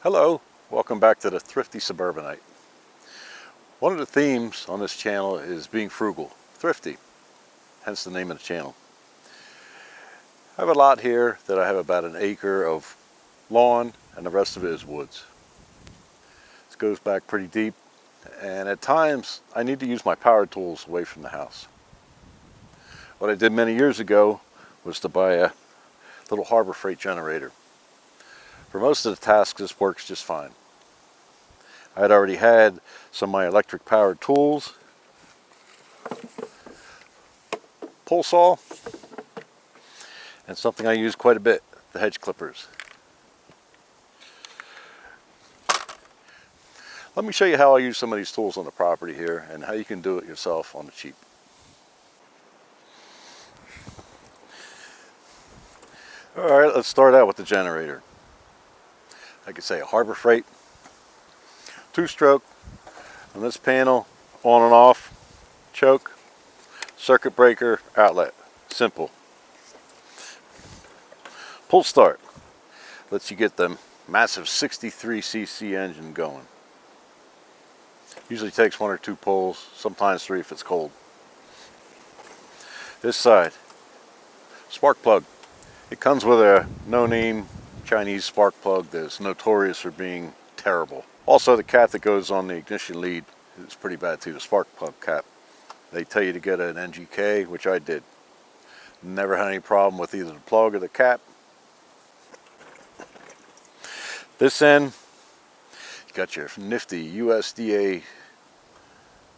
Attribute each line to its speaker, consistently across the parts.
Speaker 1: Hello, welcome back to the Thrifty Suburbanite. One of the themes on this channel is being frugal, thrifty, hence the name of the channel. I have a lot here that I have about an acre of lawn and the rest of it is woods. This goes back pretty deep and at times I need to use my power tools away from the house. What I did many years ago was to buy a little Harbor Freight generator. For most of the tasks this works just fine. I had already had some of my electric powered tools, pull saw, and something I use quite a bit, the hedge clippers. Let me show you how I use some of these tools on the property here and how you can do it yourself on the cheap. Alright, let's start out with the generator. I could say a Harbor Freight, 2-stroke, on this panel, on and off, choke, circuit breaker, outlet, simple. Pull start, lets you get the massive 63cc engine going. Usually takes 1 or 2 pulls, sometimes 3 if it's cold. This side, spark plug. It comes with a no-name Chinese spark plug that is notorious for being terrible. Also, the cap that goes on the ignition lead is pretty bad too, the spark plug cap. They tell you to get an NGK, which I did. Never had any problem with either the plug or the cap. This end, you got your nifty USDA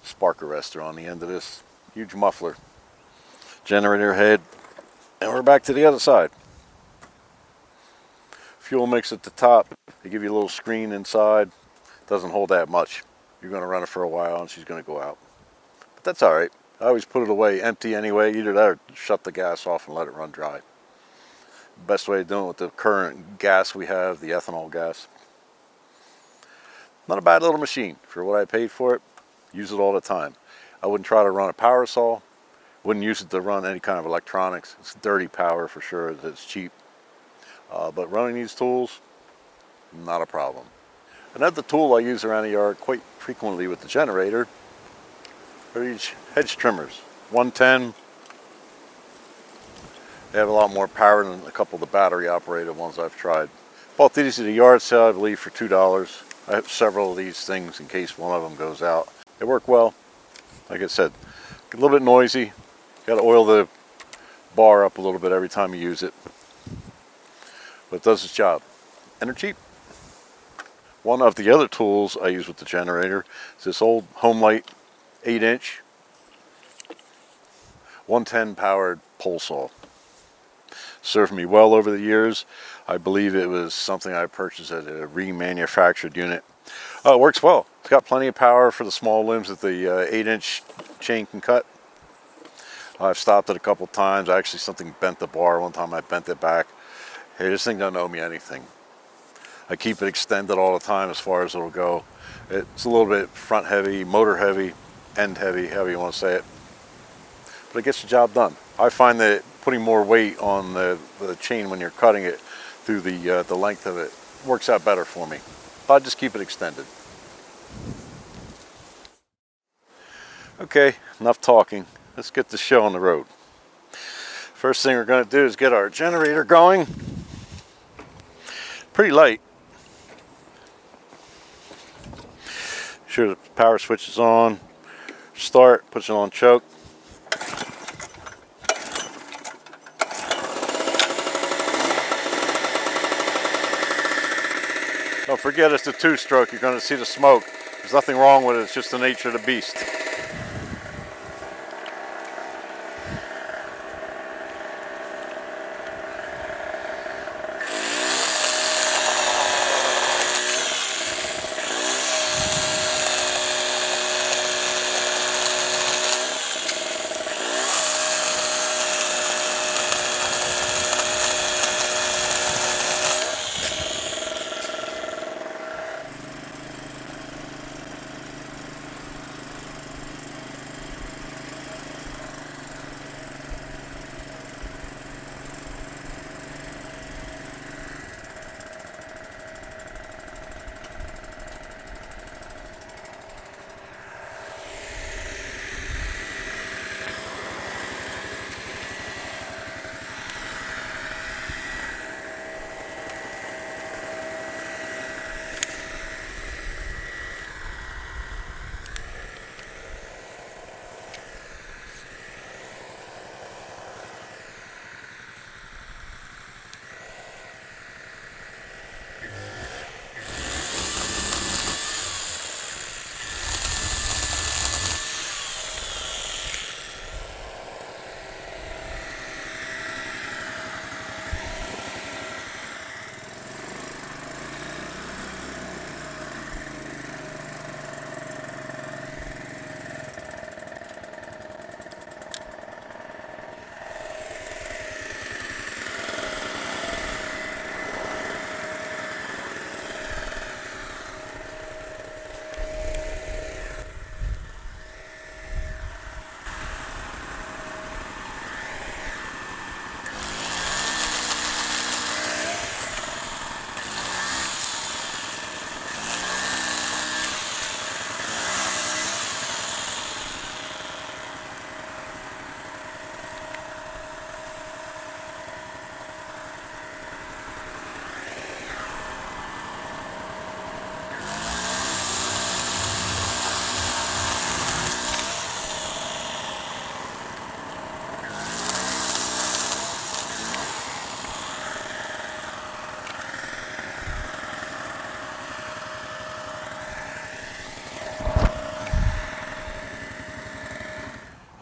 Speaker 1: spark arrestor on the end of this. Huge muffler. Generator head. And we're back to the other side. Fuel mix at the top. They give you a little screen inside. Doesn't hold that much. You're going to run it for a while and she's going to go out. But that's alright. I always put it away empty anyway. Either that or shut the gas off and let it run dry. Best way of doing it with the current gas we have, the ethanol gas. Not a bad little machine for what I paid for it. Use it all the time. I wouldn't try to run a power saw. Wouldn't use it to run any kind of electronics. It's dirty power for sure. It's cheap. But running these tools, not a problem. Another tool I use around the yard quite frequently with the generator are these hedge trimmers. 110. They have a lot more power than a couple of the battery operated ones I've tried. Bought these at a yard sale, I believe, for $2. I have several of these things in case one of them goes out. They work well. Like I said, a little bit noisy. Got to oil the bar up a little bit every time you use it. But it does its job. And they're cheap. One of the other tools I use with the generator is this old Homelight 8-inch 110 powered pole saw. Served me well over the years. I believe it was something I purchased at a remanufactured unit. It works well. It's got plenty of power for the small limbs that the 8-inch chain can cut. I've stopped it a couple times. Actually, something bent the bar. One time I bent it back. Hey, this thing doesn't owe me anything. I keep it extended all the time as far as it'll go. It's a little bit front heavy, motor heavy, end heavy, however you want to say it. But it gets the job done. I find that putting more weight on the chain when you're cutting it through the length of it works out better for me. But I just keep it extended. Okay, enough talking. Let's get the show on the road. First thing we're going to do is get our generator going. Pretty light. Sure the power switch is on. Start, puts it on choke. Don't forget it's the 2-stroke. You're going to see the smoke. There's nothing wrong with it. It's just the nature of the beast.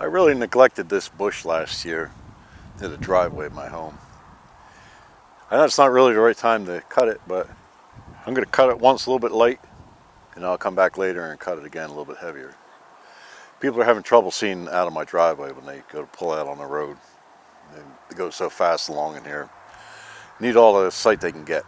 Speaker 1: really neglected this bush last year near the driveway of my home. I know it's not really the right time to cut it, but I'm going to cut it once a little bit light, and I'll come back later and cut it again a little bit heavier. People are having trouble seeing out of my driveway when they go to pull out on the road. They go so fast along in here. Need all the sight they can get.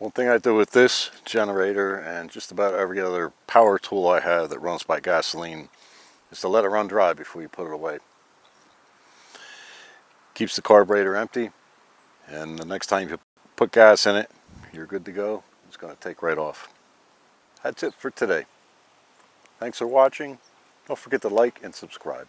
Speaker 1: One thing I do with this generator and just about every other power tool I have that runs by gasoline is to let it run dry before you put it away. Keeps the carburetor empty, and the next time you put gas in it, you're good to go. It's going to take right off. That's it for today. Thanks for watching. Don't forget to like and subscribe.